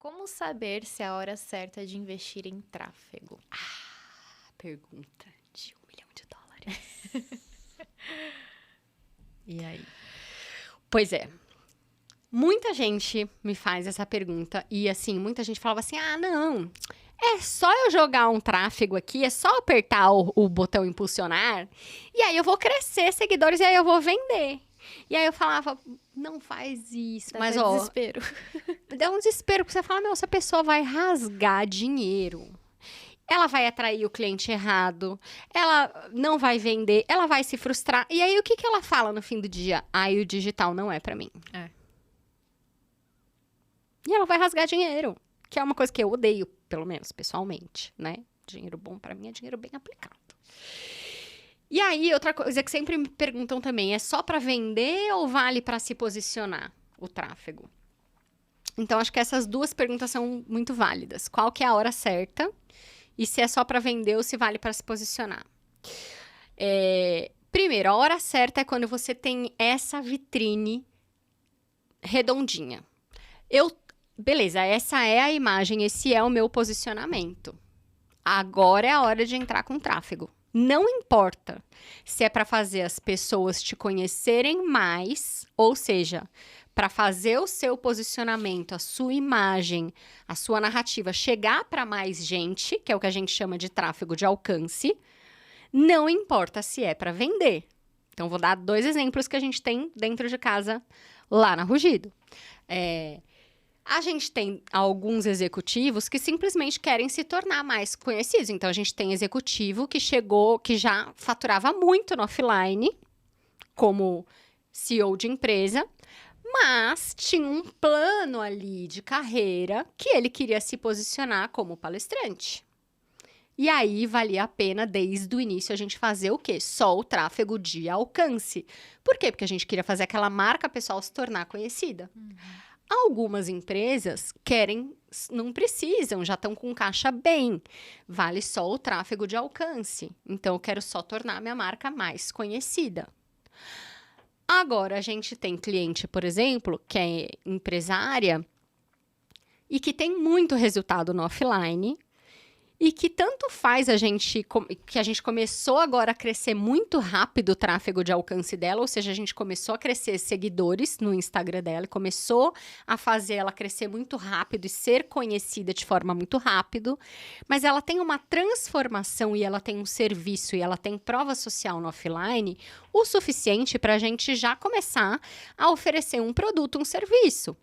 Como saber se é a hora certa de investir em tráfego? Pergunta de US$ 1 milhão. E aí? Pois é. Muita gente me faz essa pergunta e, assim, muita gente falava assim, não, é só eu jogar um tráfego aqui, é só apertar o botão impulsionar e aí eu vou crescer seguidores e aí eu vou vender. E aí eu falava, não faz isso, mas Dá ó, desespero. dá um desespero, porque você fala, essa pessoa vai rasgar dinheiro. Ela vai atrair o cliente errado, ela não vai vender, ela vai se frustrar. E aí, o que ela fala no fim do dia? O digital não é pra mim. É. E ela vai rasgar dinheiro, que é uma coisa que eu odeio, pelo menos, pessoalmente, né? Dinheiro bom pra mim é dinheiro bem aplicado. E aí, outra coisa que sempre me perguntam também, é só pra vender ou vale pra se posicionar o tráfego? Então, acho que essas duas perguntas são muito válidas. Qual que é a hora certa? E se é só para vender ou se vale para se posicionar. Primeiro, a hora certa é quando você tem essa vitrine redondinha. Beleza, essa é a imagem, esse é o meu posicionamento. Agora é a hora de entrar com tráfego. Não importa se é para fazer as pessoas te conhecerem mais, ou seja, para fazer o seu posicionamento, a sua imagem, a sua narrativa chegar para mais gente, que é o que a gente chama de tráfego de alcance, não importa se é para vender. Então, vou dar 2 exemplos que a gente tem dentro de casa lá na Rugido. A gente tem alguns executivos que simplesmente querem se tornar mais conhecidos. Então, a gente tem executivo que chegou, que já faturava muito no offline, como CEO de empresa, mas tinha um plano ali de carreira que ele queria se posicionar como palestrante. E aí, valia a pena, desde o início, a gente fazer o quê? Só o tráfego de alcance. Por quê? Porque a gente queria fazer aquela marca pessoal se tornar conhecida. Algumas empresas não precisam, já estão com caixa bem. Vale só o tráfego de alcance. Então, eu quero só tornar a minha marca mais conhecida. Agora, a gente tem cliente, por exemplo, que é empresária e que tem muito resultado no offline e que tanto faz que a gente começou agora a crescer muito rápido o tráfego de alcance dela, ou seja, a gente começou a crescer seguidores no Instagram dela, começou a fazer ela crescer muito rápido e ser conhecida de forma muito rápido, mas ela tem uma transformação e ela tem um serviço e ela tem prova social no offline o suficiente para a gente já começar a oferecer um produto, um serviço.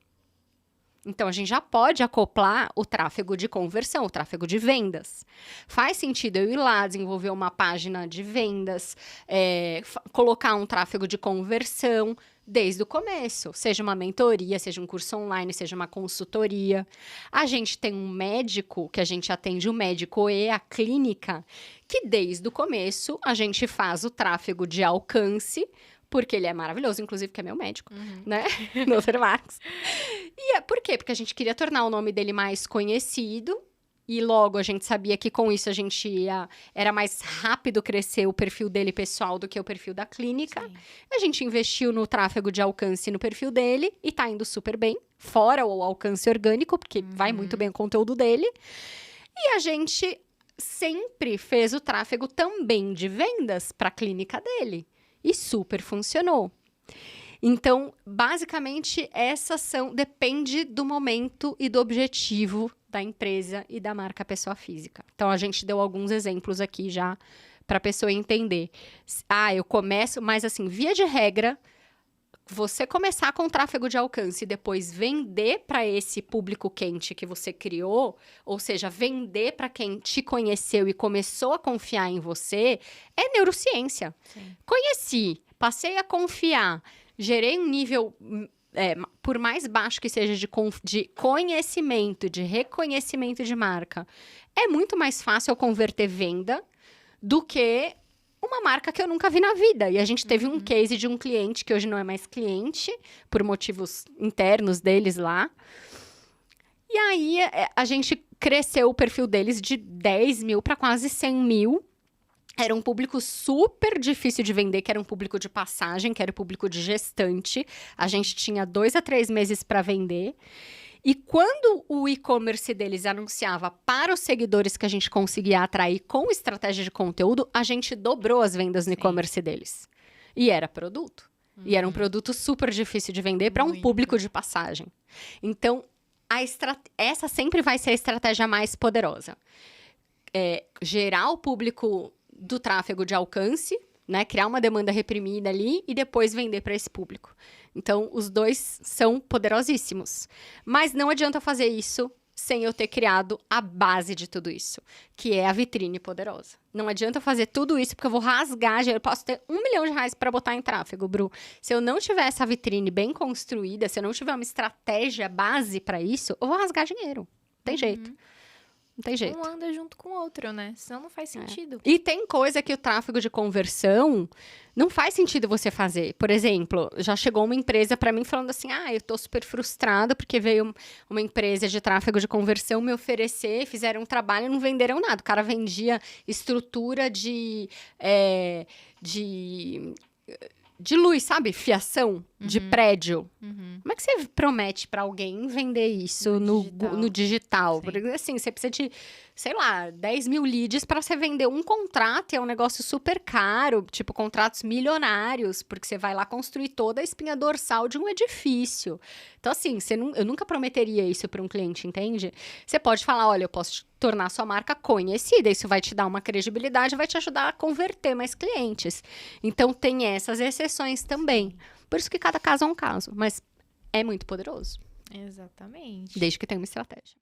Então, a gente já pode acoplar o tráfego de conversão, o tráfego de vendas. Faz sentido eu ir lá, desenvolver uma página de vendas, colocar um tráfego de conversão desde o começo. Seja uma mentoria, seja um curso online, seja uma consultoria. A gente tem um médico, que a gente atende o médico e a clínica, que desde o começo a gente faz o tráfego de alcance, porque ele é maravilhoso, inclusive, que é meu médico, né? Dr. Marcos. E por quê? Porque a gente queria tornar o nome dele mais conhecido e logo a gente sabia que com isso a gente era mais rápido crescer o perfil dele pessoal do que o perfil da clínica. Sim. A gente investiu no tráfego de alcance no perfil dele e tá indo super bem, fora o alcance orgânico, porque vai muito bem o conteúdo dele. E a gente sempre fez o tráfego também de vendas para a clínica dele. E super funcionou. Então, basicamente, depende do momento e do objetivo da empresa e da marca pessoa física. Então, a gente deu alguns exemplos aqui já para a pessoa entender. Eu começo, mas assim, via de regra, você começar com tráfego de alcance e depois vender para esse público quente que você criou, ou seja, vender para quem te conheceu e começou a confiar em você, é neurociência. Sim. Conheci, passei a confiar, gerei um nível, por mais baixo que seja, de conhecimento, de reconhecimento de marca. É muito mais fácil eu converter venda do que uma marca que eu nunca vi na vida. E a gente teve um case de um cliente que hoje não é mais cliente, por motivos internos deles lá. E aí, a gente cresceu o perfil deles de 10 mil para quase 100 mil. Era um público super difícil de vender, que era um público de passagem, que era o público de gestante. A gente tinha 2 a 3 meses para vender. E quando o e-commerce deles anunciava para os seguidores que a gente conseguia atrair com estratégia de conteúdo, a gente dobrou as vendas no Sim. e-commerce deles. E era produto. E era um produto super difícil de vender para um Muito. público de passagem. Então, essa sempre vai ser a estratégia mais poderosa. Gerar o público do tráfego de alcance, né? Criar uma demanda reprimida ali e depois vender para esse público. Então, os dois são poderosíssimos. Mas não adianta fazer isso sem eu ter criado a base de tudo isso, que é a vitrine poderosa. Não adianta fazer tudo isso, porque eu vou rasgar dinheiro. Eu posso ter R$1 milhão para botar em tráfego, Bru. Se eu não tiver essa vitrine bem construída, se eu não tiver uma estratégia base para isso, eu vou rasgar dinheiro. Não tem jeito. Não tem jeito. Um anda junto com o outro, né? Senão não faz sentido. E tem coisa que o tráfego de conversão não faz sentido você fazer. Por exemplo, já chegou uma empresa para mim falando assim: eu tô super frustrada porque veio uma empresa de tráfego de conversão me oferecer, fizeram um trabalho e não venderam nada. O cara vendia estrutura de luz, sabe? Fiação de prédio. Como é que você promete para alguém vender isso no digital? Porque, assim, você precisa de, sei lá, 10 mil leads para você vender um contrato. E é um negócio super caro, tipo contratos milionários, porque você vai lá construir toda a espinha dorsal de um edifício. Então, assim, eu nunca prometeria isso para um cliente, entende? Você pode falar, olha, eu posso tornar sua marca conhecida. Isso vai te dar uma credibilidade, vai te ajudar a converter mais clientes. Então, tem essas exceções também. Por isso que cada caso é um caso, mas é muito poderoso. Exatamente. Desde que tenha uma estratégia.